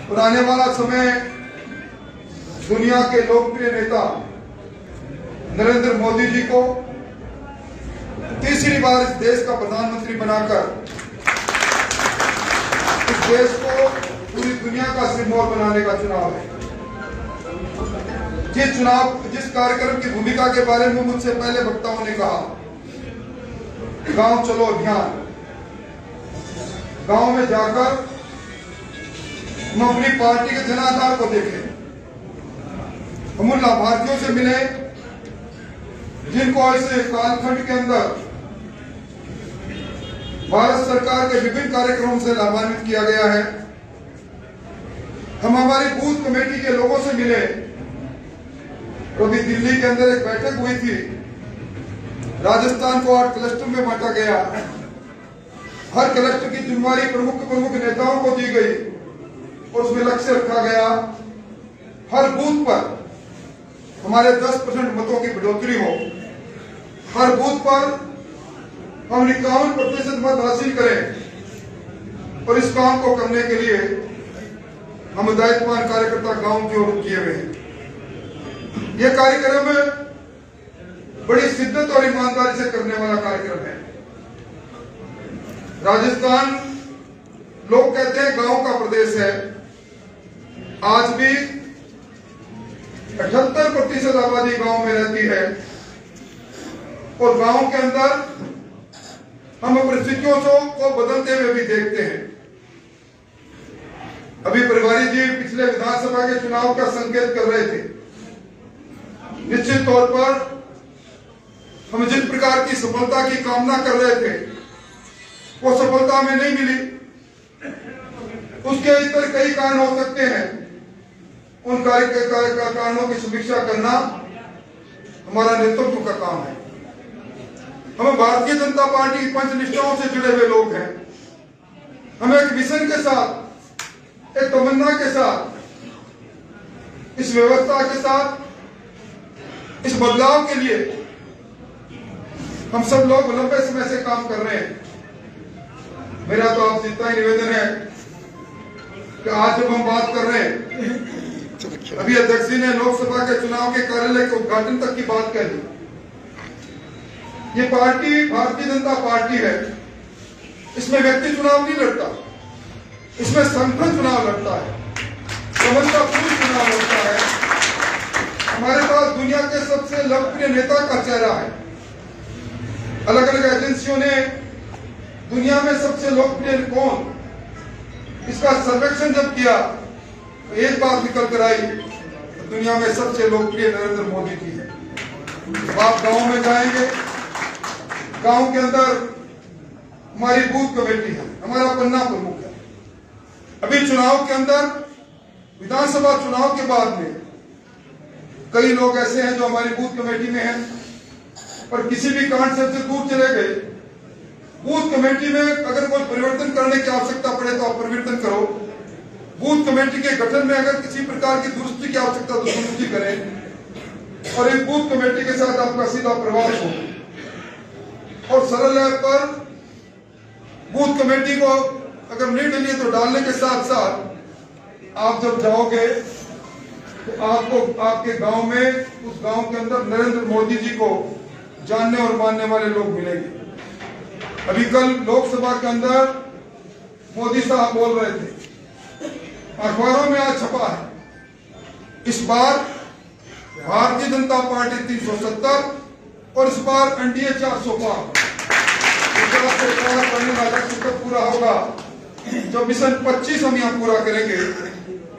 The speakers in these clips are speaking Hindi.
और आने वाला समय दुनिया के लोकप्रिय नेता नरेंद्र मोदी जी को तीसरी बार इस देश का प्रधानमंत्री बनाकर इस देश को पूरी दुनिया का सिरमौर बनाने का चुनाव है। जिस कार्यक्रम की भूमिका के बारे में मुझसे पहले वक्ताओं ने कहा, गांव चलो अभियान, गांव में जाकर हम अपनी पार्टी के जनाधार को देखें, हम उन लाभार्थियों से मिले जिनको ऐसे कालखंड के अंदर भारत सरकार के विभिन्न कार्यक्रमों से लाभान्वित किया गया है। हम हमारी बूथ कमेटी के लोगों से मिले। अभी दिल्ली के अंदर एक बैठक हुई थी, राजस्थान को 8 क्लस्टर में बांटा गया। हर क्लस्टर की जिम्मेवारी प्रमुख नेताओं को दी गई और उसमें लक्ष्य रखा गया हर बूथ पर हमारे 10% मतों की बढ़ोतरी हो, हर बूथ पर हम 51% मत हासिल करें। और इस काम को करने के लिए हम दायित्ववान कार्यकर्ता गांव की ओर किए हुए हैं। यह कार्यक्रम बड़ी शिद्दत और ईमानदारी से करने वाला कार्यक्रम है। राजस्थान लोग कहते हैं गांव का प्रदेश है। आज भी 78% आबादी गांव में रहती है और गांव के अंदर हम परिस्थितियों को बदलते हुए भी देखते हैं। अभी प्रभारी जी पिछले विधानसभा के चुनाव का संकेत कर रहे थे। निश्चित तौर पर हम जिस प्रकार की सफलता की कामना कर रहे थे वो सफलता हमें नहीं मिली। उसके इतर कई कारण हो सकते हैं। उन कारणों की समीक्षा करना हमारा नेतृत्व का काम है। हम भारतीय जनता पार्टी की पंचनिष्ठाओं से जुड़े हुए लोग हैं। हम एक मिशन के साथ, एक तमन्ना के साथ, इस व्यवस्था के साथ, इस बदलाव के लिए हम सब लोग लंबे समय से काम कर रहे हैं। मेरा तो आपसे इतना ही निवेदन है कि आज जब हम बात कर रहे हैं, अभी अध्यक्ष जी ने लोकसभा के चुनाव के कार्यालय के उद्घाटन तक की बात कही। ये पार्टी भारतीय जनता पार्टी है। इसमें व्यक्ति चुनाव नहीं लड़ता, इसमें संगठन चुनाव लड़ता है, समझतापूर्ण चुनाव लड़ता है। हमारे पास दुनिया के सबसे लोकप्रिय नेता का चेहरा है। अलग अलग एजेंसियों ने दुनिया में सबसे लोकप्रिय कौन, इसका सर्वेक्षण जब किया तो एक बात निकल कर आई, तो दुनिया में सबसे लोकप्रिय नरेंद्र मोदी जी है। तो आप गांव में जाएंगे, गांव के अंदर हमारी बूथ कमेटी है, हमारा पन्ना प्रमुख है। अभी चुनाव के अंदर, विधानसभा चुनाव के बाद में कई लोग ऐसे हैं जो हमारी बूथ कमेटी में हैं पर किसी भी कारण से दूर चले गए। बूथ कमेटी में अगर कोई परिवर्तन करने की आवश्यकता पड़े तो आप परिवर्तन करो। बूथ कमेटी के गठन में अगर किसी प्रकार की दुरुस्ती की आवश्यकता तो दुरुस्ती करें और एक बूथ कमेटी के साथ आपका सीधा प्रवास हो। और सरल ऐप पर बूथ कमेटी को अगर नहीं डलिए तो डालने के साथ साथ आप जब जाओगे तो आपको आपके गांव में, उस गांव के अंदर नरेंद्र मोदी जी को जानने और मानने वाले लोग मिलेंगे। अभी कल लोकसभा के अंदर मोदी साहब बोल रहे थे, अखबारों में आज छपा है, इस बार भारतीय जनता पार्टी 370 और इस बार एनडीए 400 पार। कब पूरा होगा? जब मिशन 25 हम यहाँ पूरा करेंगे।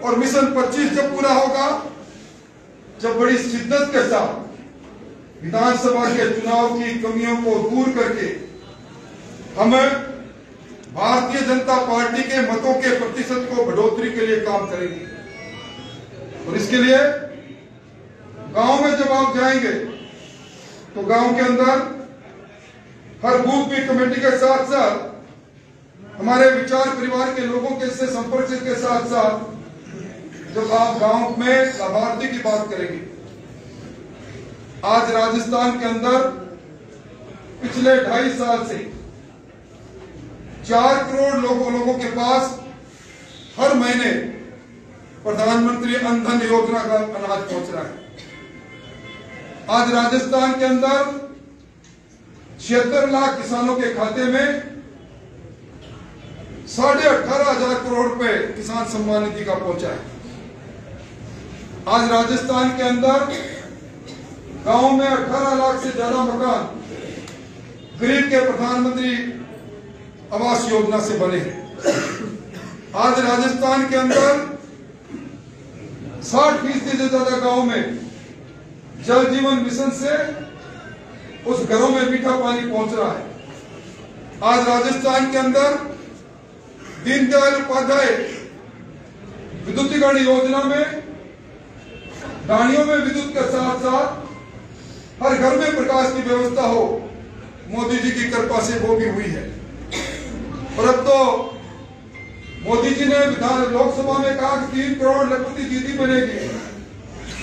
और मिशन 25 जब पूरा होगा, जब बड़ी शिद्दत के साथ विधानसभा के चुनाव की कमियों को दूर करके हम भारतीय जनता पार्टी के मतों के प्रतिशत को बढ़ोतरी के लिए काम करेंगे। और इसके लिए गांव में जब आप जाएंगे तो गांव के अंदर हर बूथ की कमेटी के साथ साथ हमारे विचार परिवार के लोगों के से संपर्क के साथ साथ जब आप गांव में लाभार्थी की बात करेंगे, आज राजस्थान के अंदर पिछले 2.5 साल से 4 करोड़ लोगों के पास हर महीने प्रधानमंत्री अन्न धन योजना का अनाज पहुंच रहा है। आज राजस्थान के अंदर 76 लाख किसानों के खाते में 18,500 करोड़ रुपए किसान सम्मान निधि का पहुंचा है। आज राजस्थान के अंदर गांव में 18 लाख से ज्यादा मकान गरीब के प्रधानमंत्री आवास योजना से बने हैं। आज राजस्थान के अंदर 60% से ज्यादा गांव में जल जीवन मिशन से उस घरों में मीठा पानी पहुंच रहा है। आज राजस्थान के अंदर दीनदयाल उपाध्याय विद्युतीकरण योजना में ढाणियों में विद्युत के साथ साथ हर घर में प्रकाश की व्यवस्था हो, मोदी जी की कृपा से वो भी हुई है। और अब तो मोदी जी ने लोकसभा में कहा कि 3 करोड़ लखपति दीदी बनेगी।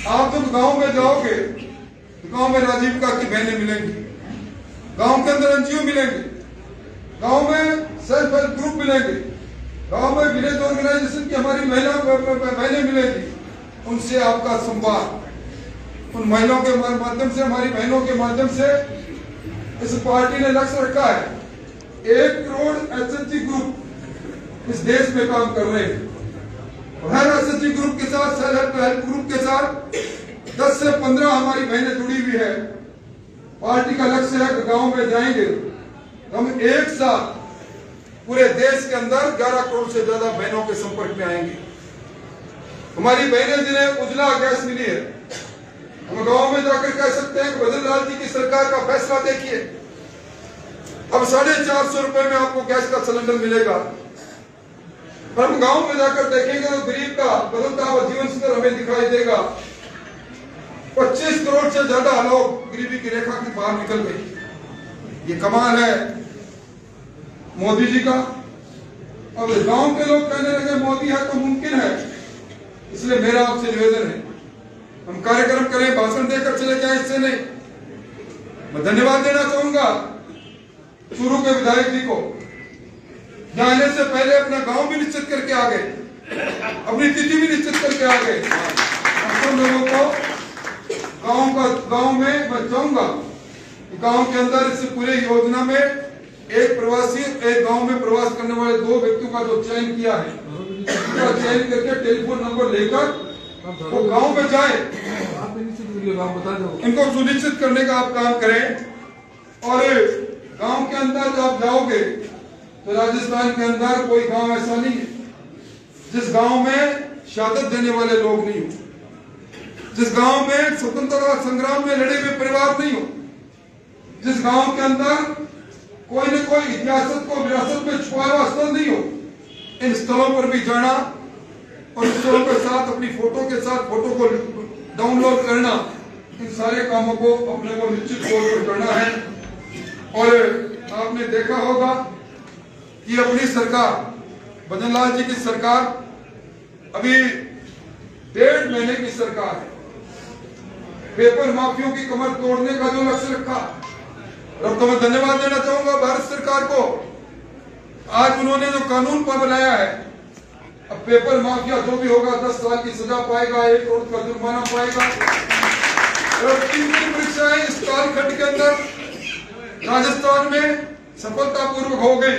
आप जब गांव में जाओगे तो गांव में राजीविका की बहनें मिलेंगी, गांव के अंदर एनजीओ मिलेंगे, गांव में सेल्फ हेल्प ग्रुप मिलेंगे, गांव में विलेज ऑर्गेनाइजेशन की हमारी महिलाएं मिलेंगी। उनसे आपका संवाद, उन महिलाओं के माध्यम से, हमारी बहनों के माध्यम से इस पार्टी ने लक्ष्य रखा है 1 करोड़ एसएचजी ग्रुप इस देश में काम कर रहे हैं। और हर एसएचजी ग्रुप के साथ, सेल्फ हेल्प ग्रुप के साथ 10 से 15 हमारी बहनें जुड़ी हुई है। पार्टी का लक्ष्य है कि गांव में जाएंगे, हम एक साथ पूरे देश के अंदर 11 करोड़ से ज्यादा बहनों के संपर्क में आएंगे। हमारी बहनें जिन्हें उजला गैस मिली है, हम गांव में जाकर कह सकते हैं कि भजनलाल जी की सरकार का फैसला देखिए, अब 450 रुपए में आपको गैस का सिलेंडर मिलेगा। और हम गांव में जाकर देखेंगे तो गरीब का बदलता हुआ जीवन स्तर हमें दिखाई देगा। 25 करोड़ से ज्यादा लोग गरीबी की रेखा के बाहर निकल गए। ये कमाल है मोदी जी का। अब गांव के लोग कहने लगे मोदी है तो मुमकिन है। इसलिए मेरा आपसे निवेदन है, हम कार्यक्रम करें, भाषण देकर चले जाएं, इससे नहीं। मैं धन्यवाद देना चाहूंगा चूरू के विधायक जी को, जाने से पहले अपना गांव भी निश्चित करके आ गए, अपनी तिथि भी निश्चित करके आ गए। हम लोगों को गांव में मैं चाहूंगा कि गांव के अंदर इस पूरे योजना में एक प्रवासी, एक गांव में प्रवास करने वाले 2 व्यक्तियों का जो चयन किया है, उसका चयन करके टेलीफोन नंबर लेकर वो गांव में जाए, इनको सुनिश्चित करने का आप काम करें। और गांव के अंदर जब आप जाओगे तो राजस्थान के अंदर कोई गांव ऐसा नहीं है जिस गांव में शहादत देने वाले लोग नहीं हो, जिस गांव में स्वतंत्रता संग्राम में लड़े हुए परिवार नहीं हो, जिस गांव के अंदर कोई न कोई इतिहास को विरासत में छुपाया हुआ स्थल नहीं हो। इन स्थलों पर भी जाना और स्थलों के साथ अपनी फोटो के साथ फोटो को डाउनलोड करना, इन सारे कामों को अपने को निश्चित तौर पर करना है। और आपने देखा होगा कि अपनी सरकार, भजनलाल जी की सरकार अभी 1.5 महीने की सरकार है। पेपर माफियों की कमर तोड़ने का जो लक्ष्य रखा, अब तो मैं धन्यवाद देना चाहूंगा भारत सरकार को। आज उन्होंने जो कानून पर बनाया है, अब पेपर माफिया जो भी होगा 10 साल की सजा पाएगा, 1 करोड़ का जुर्माना पाएगा। और 3 परीक्षाएं इस कालखंड के अंदर राजस्थान में सफलतापूर्वक हो गई,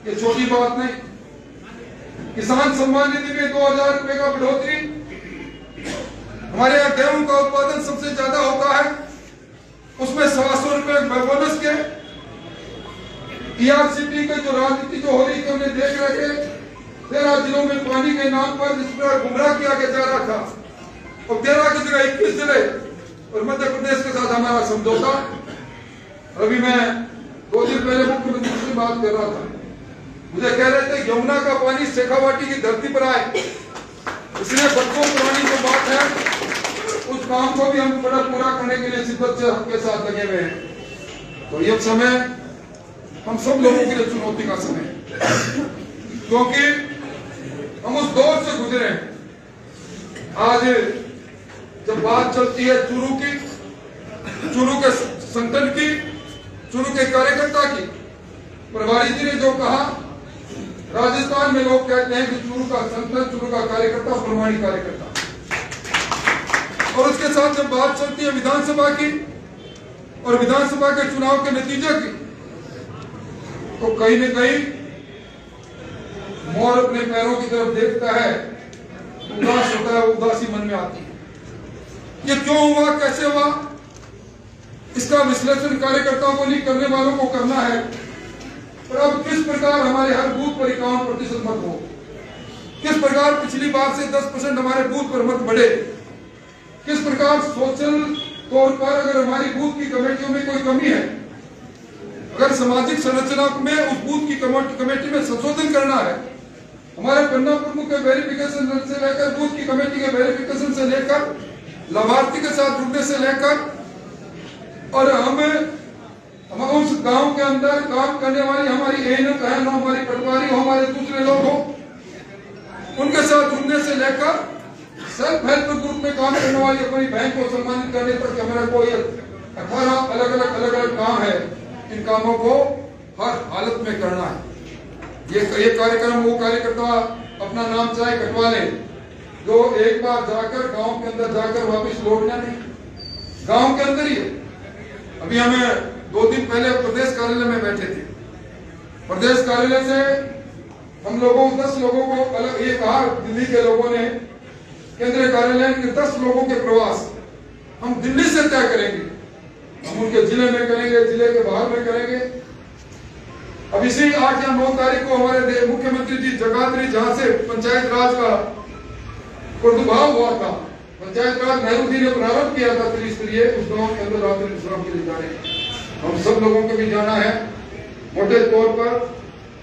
ये छोटी बात नहीं। किसान सम्मान निधि में 2000 रुपए का बढ़ोतरी। हमारे यहाँ गेहूं का उत्पादन सबसे ज्यादा होता है, उसमें 125 रुपए बोनस के। ईआरसीटी के जो राजनीति जो हो रही थी, हमने देख रहे थे 13 जिलों में पानी के नाम पर जिस पर गुमराह किया जा रहा था, और 13 की जगह 21 जिले और मध्य प्रदेश के साथ हमारा समझौता। अभी मैं 2 दिन पहले मुख्यमंत्री से बात कर रहा था, मुझे कह रहे थे यमुना का पानी शेखावाटी की धरती पर आए, इसलिए बच्चों पुरानी जो बात है उस काम को भी हम बड़ा पूरा करने के लिए शिद्दत से आपके साथ लगे हुए हैं। तो ये समय हम सब लोगों के लिए चुनौती का समय है, क्योंकि हम उस दौर से गुजरे हैं। आज जब बात चलती है चूरू की, चूरू के संगठन की, चूरू के कार्यकर्ता की, प्रभारी जी ने जो कहा राजस्थान में लोग कहते हैं कि चूरू का संतन, चूरू का कार्यकर्ता प्रमाणिक कार्यकर्ता। और उसके साथ जब बात चलती है विधानसभा की और विधानसभा के चुनाव के नतीजे की, तो कहीं न कहीं मोर अपने पैरों की तरफ देखता है, उदास होता है, उदासी मन में आती है। ये क्यों हुआ, कैसे हुआ, इसका विश्लेषण कार्यकर्ताओं को नहीं, करने वालों को करना है। और अब किस प्रकार हमारे हर बूथ पर 51% मत हो, किस प्रकार पिछली बार से 10% हमारे बूथ पर मत बढ़े, किस प्रकार सोशल तौर पर अगर हमारी बूथ की कमेटियों में कोई कमी है, अगर सामाजिक संरचना में उस बूथ की कमेटी में संशोधन करना है, हमारे पन्ना प्रमुख के वेरिफिकेशन से लेकर बूथ की कमेटी के वेरिफिकेशन से लेकर लाभार्थी के साथ जुड़ने से लेकर, और हम उस गांव के अंदर काम करने वाली हमारी एएनएम बहन हो, हमारी पटवारी हो, हमारे दूसरे लोग हो, उनके साथ जुड़ने से लेकर सेल्फ हेल्प ग्रुप में काम करने वाली अपनी बहन को सम्मानित करने तक हमारा कोई 18 अलग अलग काम है। इन कामों को हर हालत में करना है। ये कार्यक्रम वो कार्यकर्ता अपना नाम चाहे कटवा ले, जो एक बार जाकर गांव के अंदर जाकर वापस लौटना नहीं, गांव के अंदर ही है। अभी हमें 2 दिन पहले प्रदेश कार्यालय में बैठे थे, प्रदेश कार्यालय से हम लोगों 10 लोगों को अलग ये कहा, दिल्ली के लोगों ने केंद्रीय कार्यालय के 10 लोगों के प्रवास हम दिल्ली से तय करेंगे, हम उनके जिले में करेंगे, जिले के बाहर में करेंगे। अब इसी 8 या 9 तारीख को हमारे मुख्यमंत्री जी जगाधरी, जहां से पंचायत राज का प्रादुर्भाव हुआ था, पंचायत राज नेहरू जी ने प्रारंभ किया था त्रिस्तरीय, उस गांव के अंदर रात्रि विश्राम के लिए जाने, हम सब लोगों को भी जाना है। मोटे तौर पर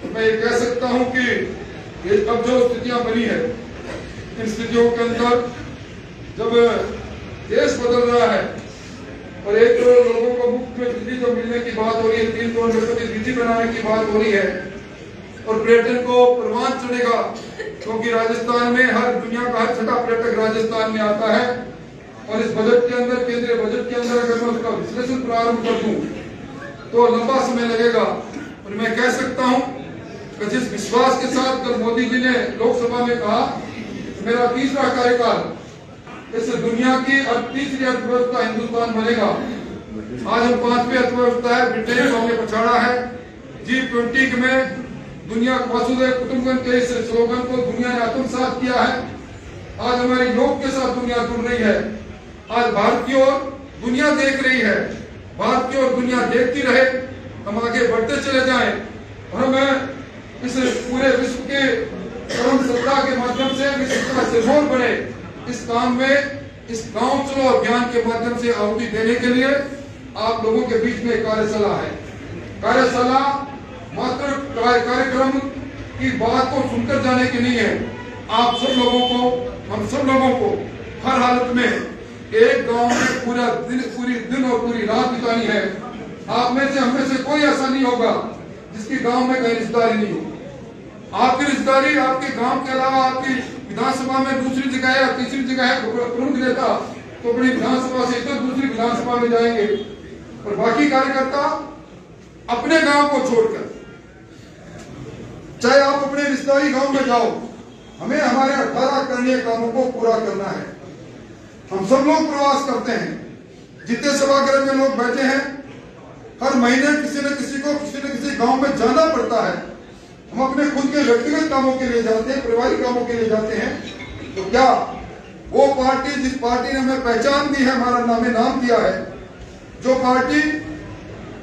तो मैं ये कह सकता हूं कि ये अब जो स्थितियां बनी है, इन स्थितियों के अंदर जब देश बदल रहा है और 1 करोड़ लोगों को मुफ्त में बिजली जो मिलने की बात हो रही है, 3 करोड़ लोगों की बिजली बनाने की बात हो रही है, और पर्यटन को प्रमाण चढ़ेगा, क्योंकि राजस्थान में हर दुनिया का हर 6ठा पर्यटक राजस्थान में आता है। और इस बजट के अंदर, केंद्रीय बजट के अंदर अगर मैं उसका विश्लेषण प्रारंभ कर दूं तो लंबा समय लगेगा। और मैं कह सकता हूं कि जिस विश्वास के साथ कल मोदी जी ने लोकसभा में कहा मेरा 3रा कार्यकाल, इस दुनिया की तीसरी अर्थव्यवस्था हिंदुस्तान बनेगा। आज हम 5वीं अर्थव्यवस्था है, ब्रिटेन को हमने पछाड़ा है। G20 में दुनिया वसुधैव कुटुंबकम के इस स्लोगन को दुनिया ने आत्मसात किया है। आज हमारे योग के साथ दुनिया जुड़ रही है। आज भारत की ओर दुनिया देख रही है, भारत की ओर दुनिया देखती रहे, हम आगे बढ़ते चले जाएं और हम इस पूरे विश्व के परम सत्ता के माध्यम से विश्व का सिरमौर बने। इस काम में, इस गांव चलो अभियान के माध्यम से आहुति देने के लिए आप लोगों के बीच में कार्यशाला है। कार्यशाला मात्र कार्यक्रम की बात को सुनकर जाने की नहीं है। आप सब लोगों को, हम सब लोगों को हर हालत में एक गांव में पूरी दिन और पूरी रात बितानी है। आप में से, हम में से कोई ऐसा नहीं होगा जिसकी गांव में कहीं रिश्तेदारी नहीं हो। आपकी रिश्तेदारी आपके गांव के अलावा आपकी विधानसभा में दूसरी जगह है, तीसरी जगह है। प्रमुख नेता तो अपनी विधानसभा से इधर दूसरी विधानसभा में जाएंगे और बाकी कार्यकर्ता अपने गांव को छोड़कर, चाहे आप अपने रिश्तेदारी गांव में जाओ, हमें हमारे 18 करणीय कामों को पूरा करना है। हम सब लोग प्रवास करते हैं, जितने सभागृह में लोग बैठे हैं, हर महीने किसी न किसी गांव में जाना पड़ता है। हम अपने खुद के व्यक्तिगत कामों के लिए जाते हैं, पारिवारिक कामों के लिए जाते हैं। तो क्या वो पार्टी, जिस पार्टी ने हमें पहचान दी है, हमारा नाम दिया है, जो पार्टी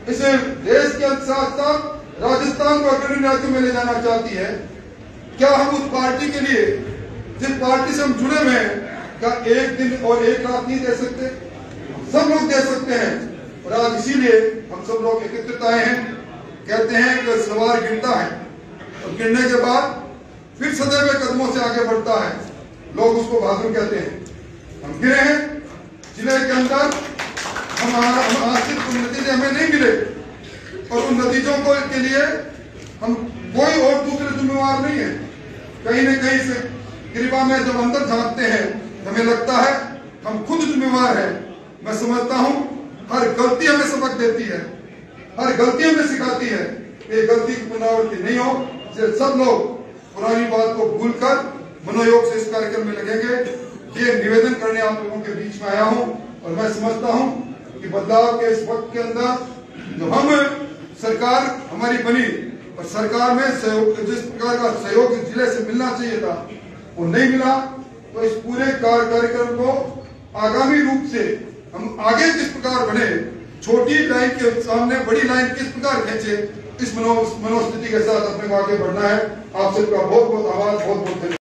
इस देश के साथ साथ राजस्थान को अग्रणी राज्यों में ले जाना चाहती है, क्या हम उस पार्टी के लिए, जिस पार्टी से हम जुड़े हुए हैं, क्या 1 दिन और 1 रात नहीं दे सकते? सब लोग दे सकते हैं। और आज इसीलिए हम सब लोग एकत्रित आए हैं। कहते हैं कि सवार गिरता है और गिरने के बाद फिर सदैव कदमों से आगे बढ़ता है, लोग उसको बहादुर कहते हैं। हम गिरे हैं जिले के अंदर, हम आश्रित नतीजे हमें नहीं मिले और उन नतीजों को के लिए हम कोई और दूसरे जिम्मेवार नहीं है। कहीं न कहीं से गिरिबा में जब अंदर झांकते हैं, हमें लगता है हम खुद जिम्मेवार हैं। मैं समझता हूं हर गलती हमें सबक देती है, हर गलती हमें सिखाती है। ये गलती की पुनरावृत्ति नहीं हो, सब लोग पुरानी बात को भूलकर मनोयोग से इस कार्यक्रम में लगेंगे। ये निवेदन करने आप लोगों के बीच में आया हूं और मैं समझता हूं कि बदलाव के इस वक्त के अंदर जो हम सरकार हमारी बनी और सरकार में सहयोग, जिस प्रकार का सहयोग जिले से मिलना चाहिए था वो नहीं मिला, तो इस पूरे कार्यक्रम को आगामी रूप से हम आगे किस प्रकार बढ़े, छोटी लाइन के सामने बड़ी लाइन किस प्रकार खींचे, इस मनोस्थिति के साथ अपने को आगे बढ़ना है। आप सबका बहुत बहुत आभार, बहुत बहुत धन्यवाद।